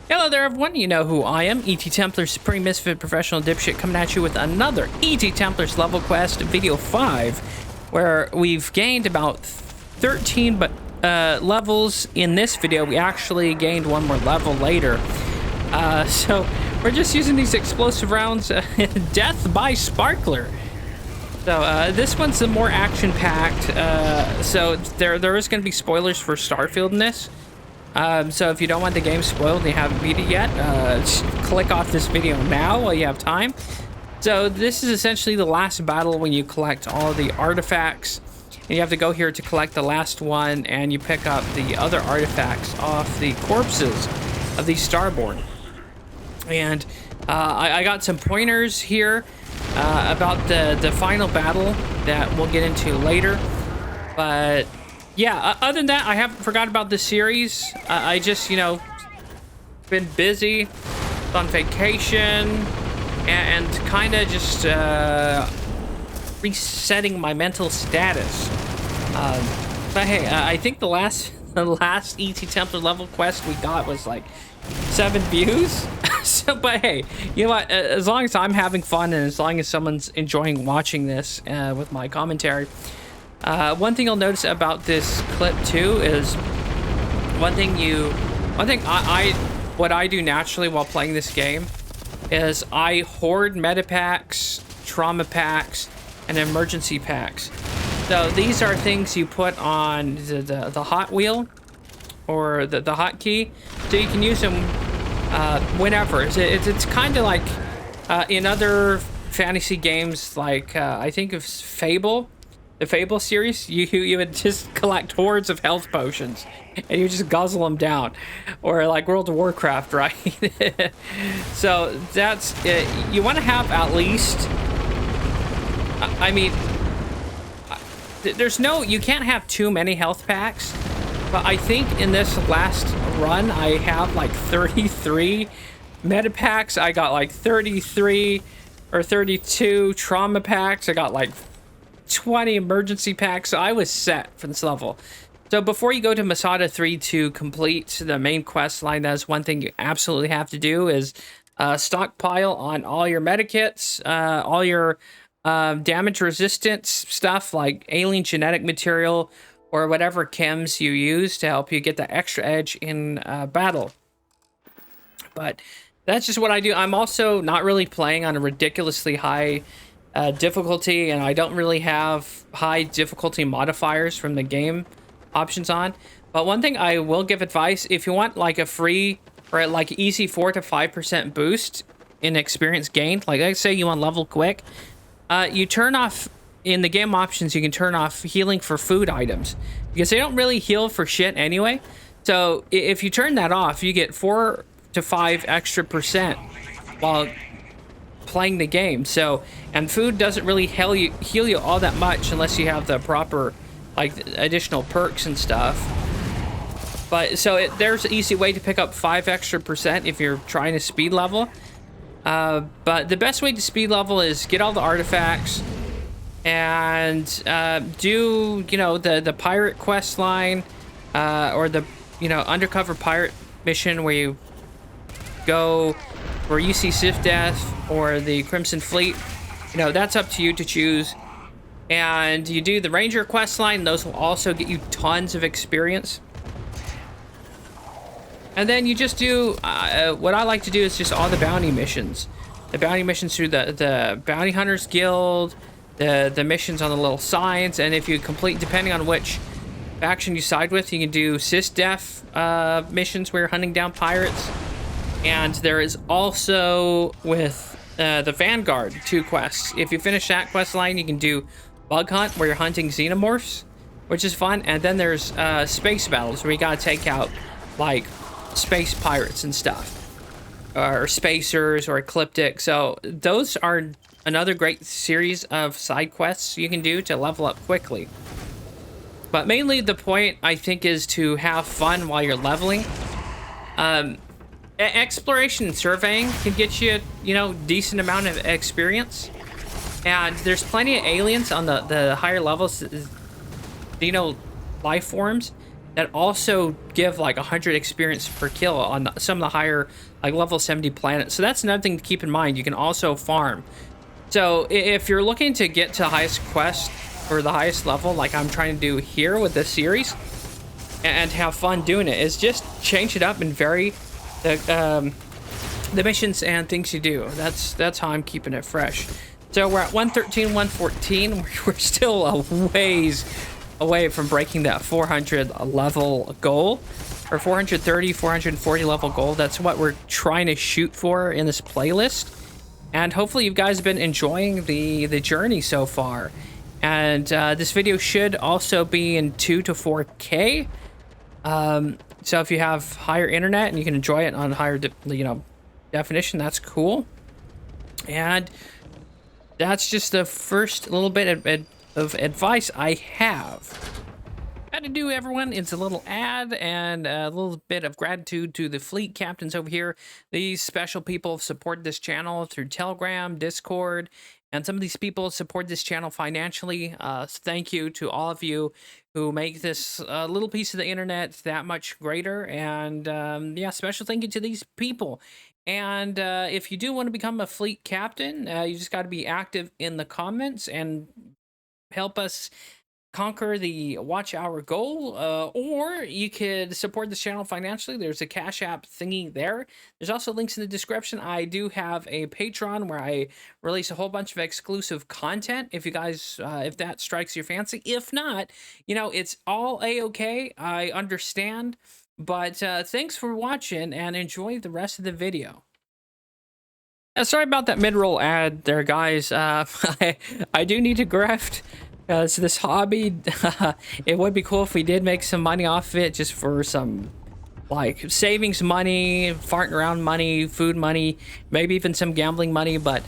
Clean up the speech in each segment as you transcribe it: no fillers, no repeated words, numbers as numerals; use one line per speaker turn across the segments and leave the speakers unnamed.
Hello there, everyone. You know who I am, ETTemplar, Supreme Misfit Professional Dipshit, coming at you with another ETTemplars level quest, video 5, where we've gained about 13 levels. In this video, we actually gained one more level later. So we're just using these explosive rounds, Death by Sparkler. So this one's the more action-packed, so there is going to be spoilers for Starfield in this. So if you don't want the game spoiled and you haven't beat it yet, just click off this video now while you have time. So this is essentially the last battle when you collect all the artifacts. And you have to go here to collect the last one, and you pick up the other artifacts off the corpses of these Starborn. And I got some pointers here about the final battle that we'll get into later. But yeah, other than that, I haven't forgot about this series. I just, you know, been busy, on vacation, and kind of just resetting my mental status. But hey, I think the last ETTemplar level quest we got was like 7 views. So, but hey, you know what? As long as I'm having fun and as long as someone's enjoying watching this with my commentary. One thing you'll notice about this clip too is what I do naturally while playing this game is I hoard meta packs, trauma packs, and emergency packs. So these are things you put on the hot wheel or the hotkey, so you can use them whenever. It's kind of like in other fantasy games, like I think of Fable. The Fable series, you would just collect hordes of health potions and you just guzzle them down, or like World of Warcraft, right? So that's it. You want to have at least, I mean, you can't have too many health packs, but I think in this last run I have like 33 meta packs. I got like 33 or 32 trauma packs. I got like 20 emergency packs, so I was set for this level. So before you go to Masada 3 to complete the main quest line, that's one thing you absolutely have to do is stockpile on all your medikits, all your damage resistance stuff like alien genetic material or whatever chems you use to help you get the extra edge in battle. But that's just what I do. I'm also not really playing on a ridiculously high difficulty, and I don't really have high difficulty modifiers from the game options on. But one thing I will give advice, if you want like a free or like easy 4 to 5% boost in experience gained, like let's say you want level quick, you turn off in the game options, you can turn off healing for food items because they don't really heal for shit anyway. So if you turn that off, you get 4 to 5 extra percent while playing the game. So, and food doesn't really heal you all that much unless you have the proper like additional perks and stuff. But so there's an easy way to pick up 5 extra percent if you're trying to speed level. But the best way to speed level is get all the artifacts and do, you know, the pirate quest line or the, you know, undercover pirate mission where you go where you see Sif Death or the Crimson Fleet. You know, that's up to you to choose. And you do the Ranger quest line. Those will also get you tons of experience. And then you just do, what I like to do is just all the bounty missions. The bounty missions through the Bounty Hunters Guild, the missions on the little signs. And if you complete, depending on which faction you side with, you can do Sys-Def missions where you're hunting down pirates. And there is also with the Vanguard 2 quests. If you finish that quest line, you can do Bug Hunt where you're hunting xenomorphs, which is fun. And then there's space battles where you gotta take out like space pirates and stuff, or spacers or ecliptic. So those are another great series of side quests you can do to level up quickly. But mainly the point, I think, is to have fun while you're leveling. Exploration and surveying can get you, you know, decent amount of experience. And there's plenty of aliens on the higher levels, you know, life forms. that also give like 100 experience per kill on some of the higher like level 70 planets. So that's another thing to keep in mind. You can also farm. So if you're looking to get to the highest quest or the highest level, like I'm trying to do here with this series, and have fun doing it, is just change it up and vary the missions and things you do. That's how I'm keeping it fresh. So we're at 113, 114. We're still a ways away from breaking that 400 level goal, or 430, 440 level goal. That's what we're trying to shoot for in this playlist. And hopefully you guys have been enjoying the journey so far. And this video should also be in 2 to 4K. So if you have higher internet and you can enjoy it on higher, definition, that's cool. And that's just the first little bit of advice I have. How to do, everyone? It's a little ad and a little bit of gratitude to the fleet captains over here. These special people support this channel through Telegram, Discord, and some of these people support this channel financially. Thank you to all of you who make this little piece of the internet that much greater. And yeah, special thank you to these people. And if you do want to become a fleet captain, you just got to be active in the comments and help us conquer the watch hour goal, or you could support this channel financially. There's a Cash App thingy there. There's also links in the description. I do have a Patreon where I release a whole bunch of exclusive content if you guys if that strikes your fancy. If not, it's all a-okay. I understand, but thanks for watching and enjoy the rest of the video. Sorry about that mid-roll ad there, guys. I do need to grift. So this hobby, it would be cool if we did make some money off of it, just for some like savings money, farting around money, food money, maybe even some gambling money. But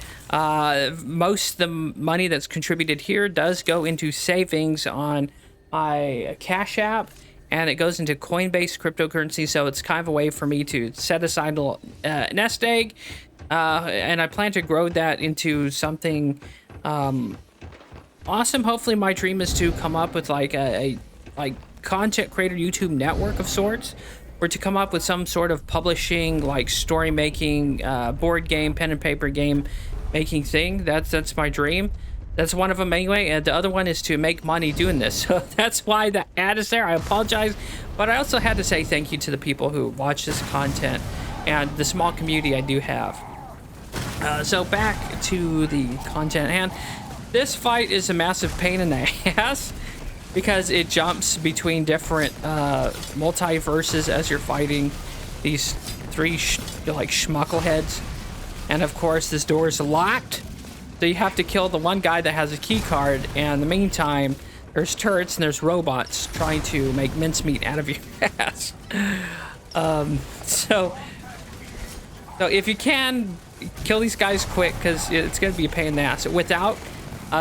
most of the money that's contributed here does go into savings on my Cash App, and it goes into Coinbase cryptocurrency. So it's kind of a way for me to set aside a little nest egg, and I plan to grow that into something awesome. Hopefully my dream is to come up with like a content creator YouTube network of sorts, or to come up with some sort of publishing, like story making, board game, pen and paper game making thing. That's my dream. That's one of them anyway, and the other one is to make money doing this. So that's why the ad is there. I apologize, but I also had to say thank you to the people who watch this content and the small community I do have. So back to the content at hand. This fight is a massive pain in the ass because it jumps between different multiverses as you're fighting these three like schmuckleheads. And of course this door is locked, so you have to kill the one guy that has a key card, and in the meantime there's turrets and there's robots trying to make mincemeat out of your ass. So if you can, kill these guys quick, because it's going to be a pain in the ass. Without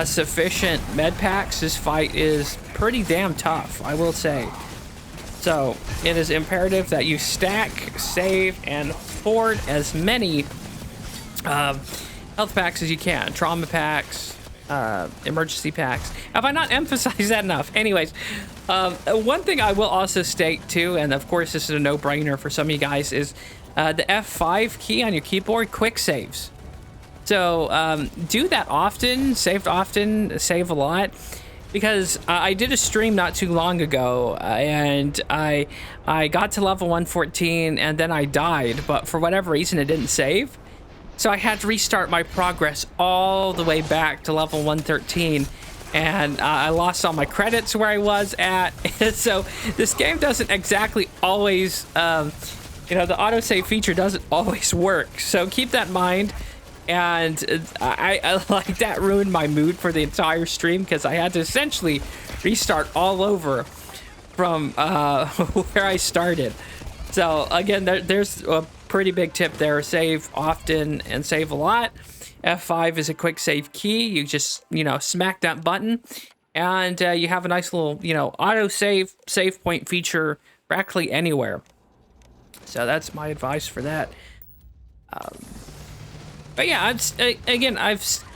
sufficient med packs, this fight is pretty damn tough, I will say. So it is imperative that you stack, save, and hoard as many health packs as you can. Trauma packs, emergency packs. Have I not emphasized that enough? Anyways, one thing I will also state too, and of course this is a no-brainer for some of you guys, is the F5 key on your keyboard, quick saves. So do that often, save a lot, because I did a stream not too long ago, and I got to level 114 and then I died, but for whatever reason it didn't save. So I had to restart my progress all the way back to level 113, and I lost all my credits where I was at. So this game doesn't exactly always, the autosave feature doesn't always work. So keep that in mind. And I like that ruined my mood for the entire stream, because I had to essentially restart all over from where I started. So again, there's a pretty big tip there. Save often and save a lot. F5 is a quick save key. You just, smack that button, and you have a nice little, auto save point feature practically anywhere. So that's my advice for that. But yeah, I'm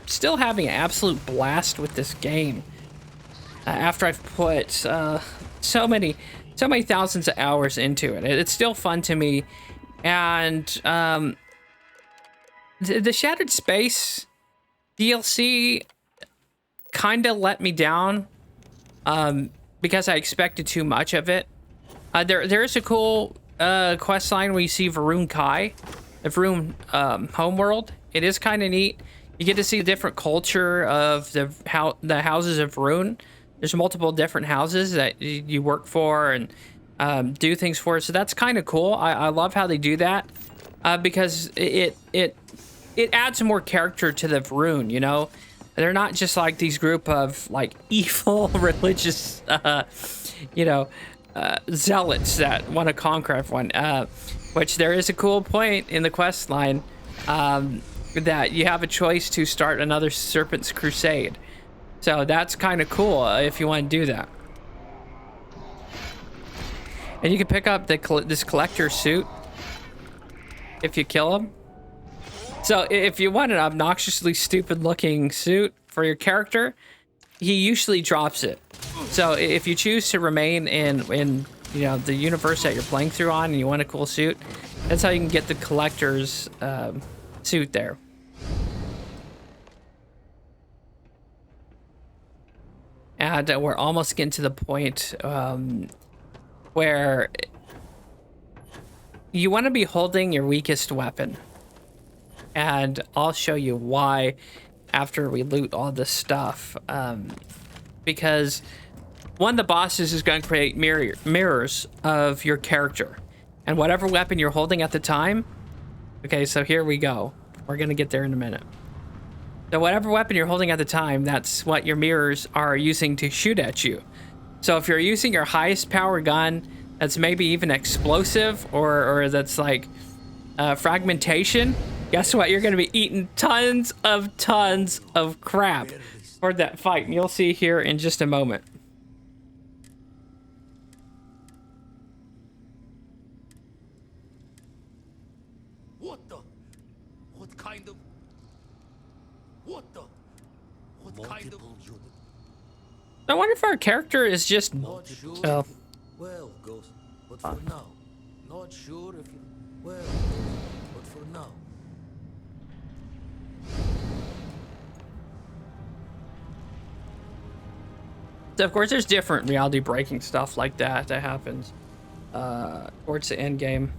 still having an absolute blast with this game. After I've put so many so many thousands of hours into it. It's still fun to me. And the Shattered Space DLC kind of let me down because I expected too much of it. There is a cool quest line where you see Varun Kai, the Varun homeworld. It is kind of neat. You get to see the different culture of the houses of Varun. There's multiple different houses that you work for and do things for. So that's kind of cool. I love how they do that because it adds more character to the Varun, you know? They're not just like these group of like evil religious, zealots that want to conquer everyone. Which there is a cool point in the quest line that you have a choice to start another Serpent's Crusade. So that's kind of cool if you want to do that. And you can pick up this collector suit if you kill him. So if you want an obnoxiously stupid looking suit for your character, he usually drops it. So if you choose to remain in the universe that you're playing through on and you want a cool suit, that's how you can get the collector's suit there. And we're almost getting to the point where you want to be holding your weakest weapon. And I'll show you why after we loot all this stuff. Because one of the bosses is going to create mirrors of your character. And whatever weapon you're holding at the time. Okay, so here we go. We're going to get there in a minute. So whatever weapon you're holding at the time, that's what your mirrors are using to shoot at you. So if you're using your highest power gun, that's maybe even explosive or that's like fragmentation, guess what? You're going to be eating tons of crap for that fight. And you'll see here in just a moment. I wonder if our character is just...
Not sure.
Oh.
Well, Ghost, but for now. Not sure if you... Well, but for now.
So of course, there's different reality breaking stuff like that happens towards the end game.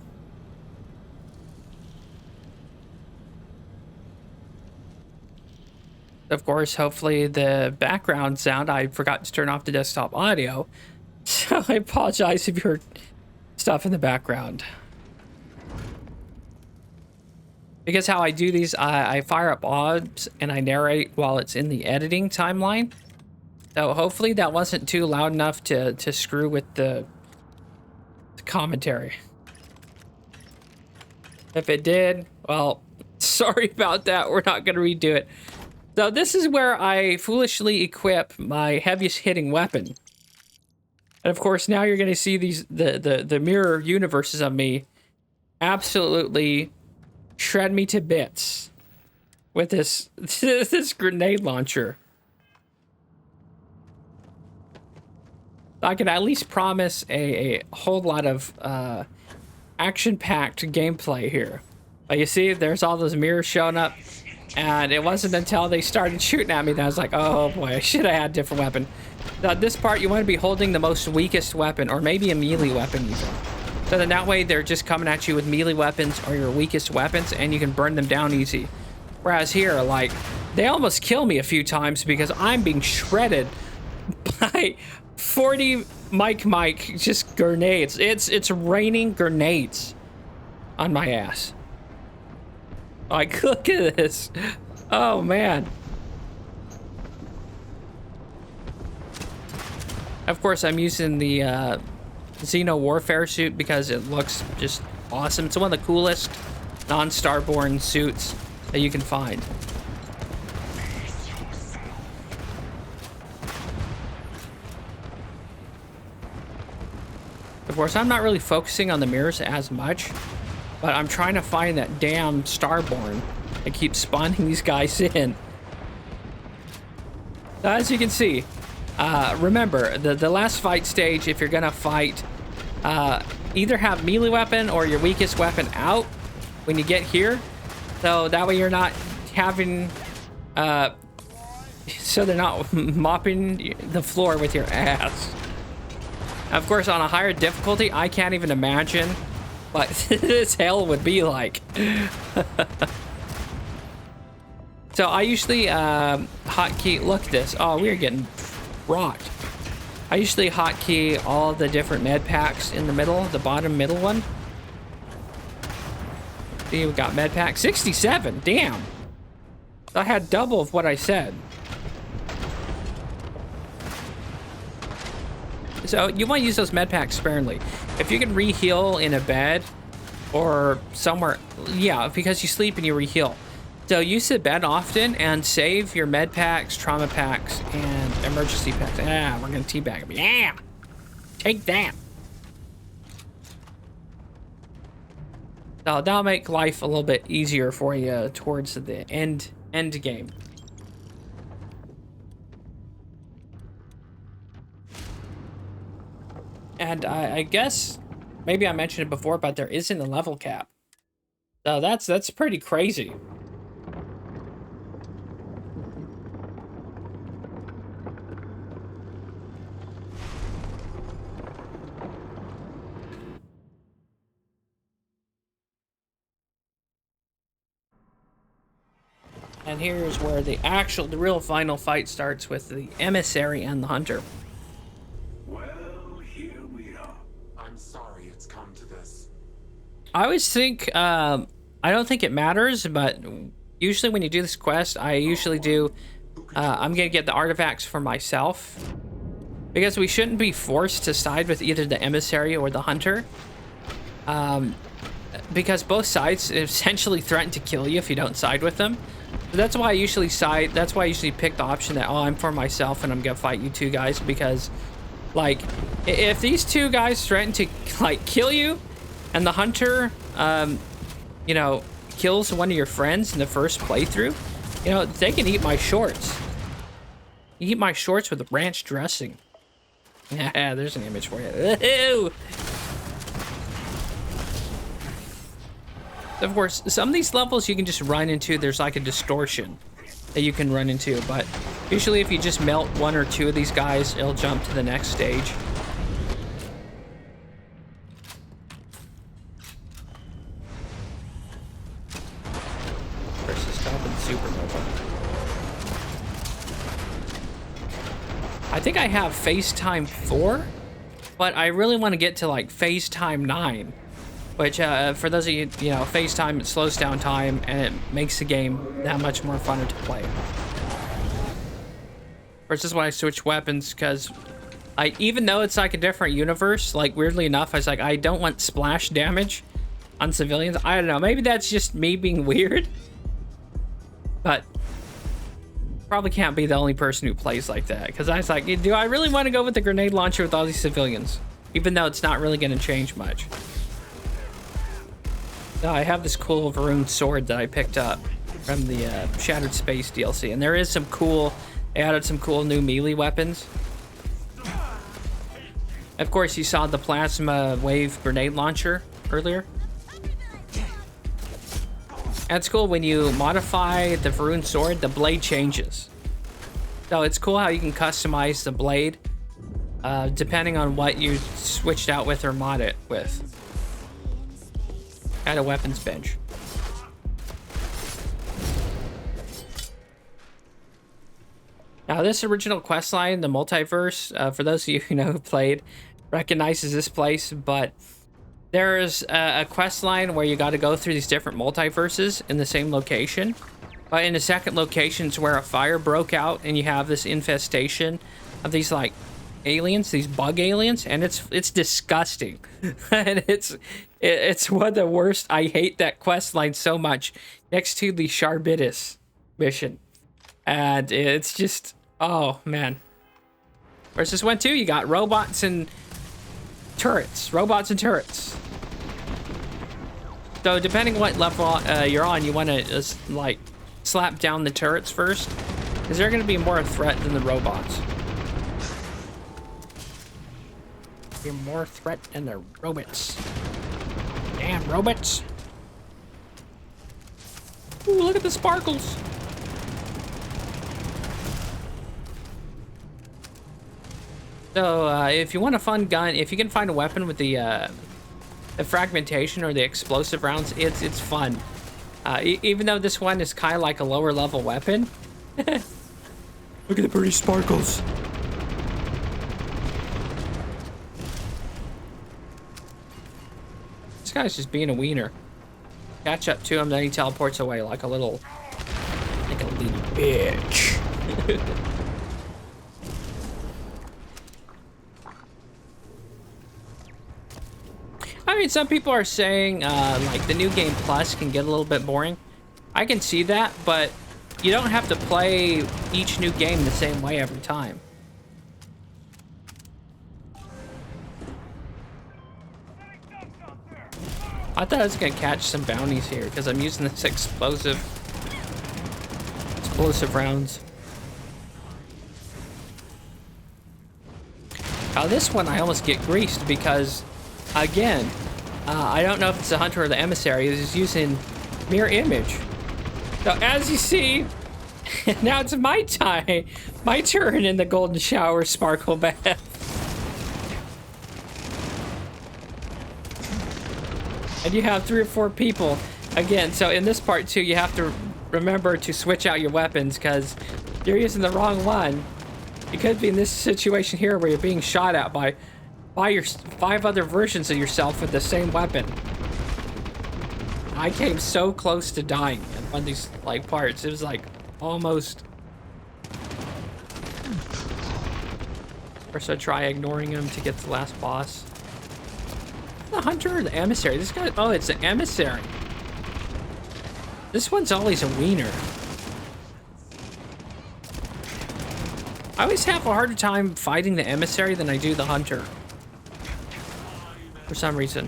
Of course, hopefully the background sound, I forgot to turn off the desktop audio. So I apologize if you heard stuff in the background. Because how I do these, I fire up OBS and I narrate while it's in the editing timeline. So hopefully that wasn't too loud enough to screw with the commentary. If it did, well, sorry about that. We're not going to redo it. So this is where I foolishly equip my heaviest hitting weapon. And of course, now you're going to see the mirror universes of me absolutely shred me to bits with this grenade launcher. I can at least promise a whole lot of action-packed gameplay here. But you see, there's all those mirrors showing up. And it wasn't until they started shooting at me that I was like, oh boy, I should have had a different weapon. Now, this part, you want to be holding the most weakest weapon, or maybe a melee weapon even. So then that way, they're just coming at you with melee weapons or your weakest weapons, and you can burn them down easy. Whereas here, like, they almost kill me a few times because I'm being shredded by 40 Mike just grenades. It's raining grenades on my ass. Like, look at this. Oh, man. Of course, I'm using the Xeno Warfare suit because it looks just awesome. It's one of the coolest non-Starborn suits that you can find. Of course, I'm not really focusing on the mirrors as much. But I'm trying to find that damn Starborn that keeps spawning these guys in. So as you can see, remember, the last fight stage, if you're going to fight either have melee weapon or your weakest weapon out when you get here. So that way you're not having, so they're not mopping the floor with your ass. Of course, on a higher difficulty, I can't even imagine what this hell would be like. So I usually hotkey, look at this. Oh, we are getting rocked. I usually hotkey all the different med packs in the middle, the bottom middle one. See, we got med pack 67, damn. I had double of what I said. So you want to use those med packs sparingly. If you can re-heal in a bed or somewhere, yeah, because you sleep and you re-heal. So use the bed often and save your med packs, trauma packs, and emergency packs. Ah, we're gonna teabag them. Yeah, take that. So that'll make life a little bit easier for you towards the end game. And I guess maybe I mentioned it before, but there isn't a level cap. So that's pretty crazy. And here's where the real final fight starts with the emissary and the hunter.
Well, here we are. I'm sorry it's come to this.
I always think, I don't think it matters, but usually when you do this quest, I usually do, I'm gonna get the artifacts for myself. Because we shouldn't be forced to side with either the emissary or the hunter. Because both sides essentially threaten to kill you if you don't side with them. So that's why I usually side, that's why I usually pick the option that, oh, I'm for myself and I'm gonna fight you two guys, because like if these two guys threaten to like kill you and the hunter you know, kills one of your friends in the first playthrough, you know, they can eat my shorts. Eat my shorts with ranch dressing. Yeah, there's an image for you. Ew. Of course, some of these levels you can just run into, there's like a distortion that you can run into, but usually if you just melt one or two of these guys, it'll jump to the next stage. Versus Top and Supernova. I think I have FaceTime 4, but I really want to get to like FaceTime 9. Which, for those of you, you know, FaceTime, it slows down time, and it makes the game that much more funner to play. Versus when I switch weapons, because even though it's like a different universe, like, weirdly enough, I was like, I don't want splash damage on civilians. I don't know, maybe that's just me being weird. But probably can't be the only person who plays like that, because I was like, do I really want to go with the grenade launcher with all these civilians? Even though it's not really going to change much. I have this cool Varun sword that I picked up from the Shattered Space DLC, and there is some cool, they added some cool new melee weapons. Of course, you saw the plasma wave grenade launcher earlier. And it's cool when you modify the Varun sword, the blade changes. So it's cool how you can customize the blade depending on what you switched out with or mod it with. At a weapons bench. Now this original questline, the multiverse, for those of you who know who played, recognizes this place, but there's a questline where you got to go through these different multiverses in the same location. But in the second location is where a fire broke out and you have this infestation of these like aliens, these bug aliens, and it's disgusting. And it's one of the worst. I hate that quest line so much, next to the Sharbitus mission, and it's just, oh man. Where's this one too? You got robots and turrets, so depending what level you're on, you want to like slap down the turrets first, because they're going to be more a threat than the robots. You're more threat than the robots. Damn robots. Ooh, look at the sparkles. So, if you want a fun gun, if you can find a weapon with the fragmentation or the explosive rounds, it's fun. Even though this one is kind of like a lower level weapon. Look at the pretty sparkles. This guy's just being a wiener. Catch up to him, then he teleports away like a little bitch. I mean, some people are saying like the new game plus can get a little bit boring. I can see that, but you don't have to play each new game the same way every time. I thought I was gonna catch some bounties here because I'm using this explosive rounds. Now this one I almost get greased because, again, I don't know if it's the hunter or the emissary. Is using mirror image. So as you see, now it's my time, my turn in the golden shower sparkle bath. And you have 3 or 4 people again. So in this part too, you have to remember to switch out your weapons because you're using the wrong one. You could be in this situation here where you're being shot at by your 5 other versions of yourself with the same weapon. I came so close to dying in one of these like parts. It was like almost. First I try ignoring him to get to the last boss. The hunter or the emissary? This guy, oh, it's the emissary. This one's always a wiener. I always have a harder time fighting the emissary than I do the hunter. For some reason.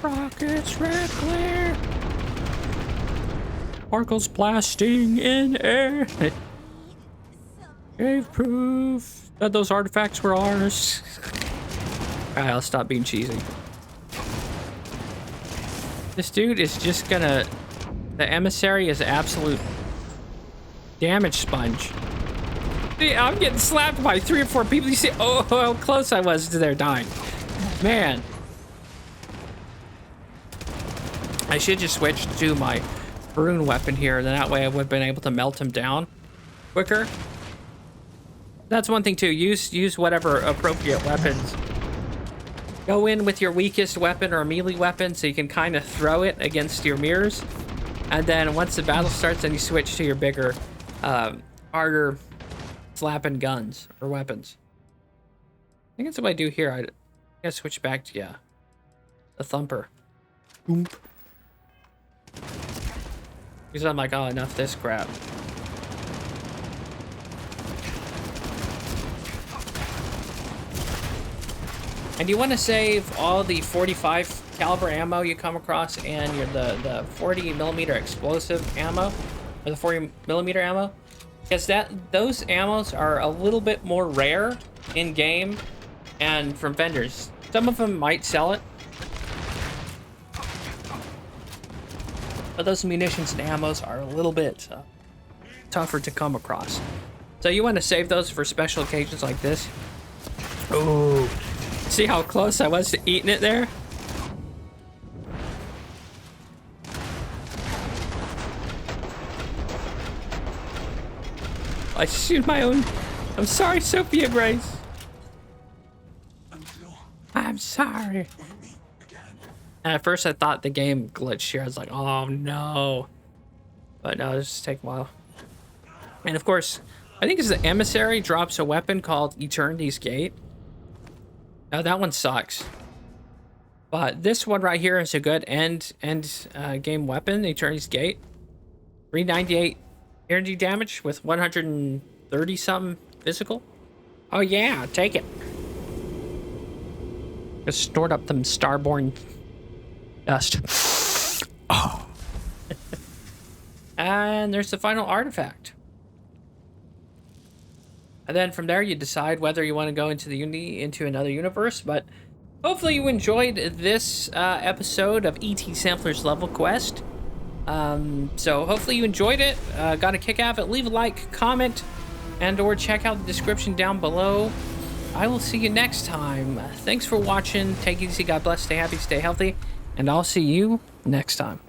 Rockets red glare. Sparkles blasting in air. Gave proof that those artifacts were ours. Alright, I'll stop being cheesy. This dude is just gonna... The emissary is an absolute damage sponge. See, I'm getting slapped by 3 or 4 people. You see, oh, how close I was to their dying. Man. I should just switch to my rune weapon here. Then that way I would have been able to melt him down quicker. That's one thing too. Use whatever appropriate weapons. Go in with your weakest weapon or a melee weapon so you can kind of throw it against your mirrors. And then once the battle starts, then you switch to your bigger, harder slapping guns or weapons. I think that's what I do here. I gotta switch back to, yeah, the thumper. Oomp. Because I'm like, oh, enough of this crap. And you want to save all the 45 caliber ammo you come across and the 40 millimeter explosive ammo, or the 40 millimeter ammo, because those ammos are a little bit more rare in game and from vendors. Some of them might sell it, but those munitions and ammos are a little bit tougher to come across. So you want to save those for special occasions like this. Ooh. See how close I was to eating it there? I shoot my own. I'm sorry, Sophia Grace. I'm sorry. And at first I thought the game glitched here. I was like, oh no. But no, this just take a while. And of course, I think it's the emissary drops a weapon called Eternity's Gate. Now that one sucks. But this one right here is a good end game weapon, Eternity's Gate. 398 energy damage with 130 something physical. Oh yeah, take it. Just stored up them starborn dust. Oh. And there's the final artifact. And then from there, you decide whether you want to go into into another universe. But hopefully you enjoyed this episode of ETTemplars Level Quest. So hopefully you enjoyed it, got a kick out of it. Leave a like, comment, and or check out the description down below. I will see you next time. Thanks for watching. Take it easy. God bless. Stay happy. Stay healthy. And I'll see you next time.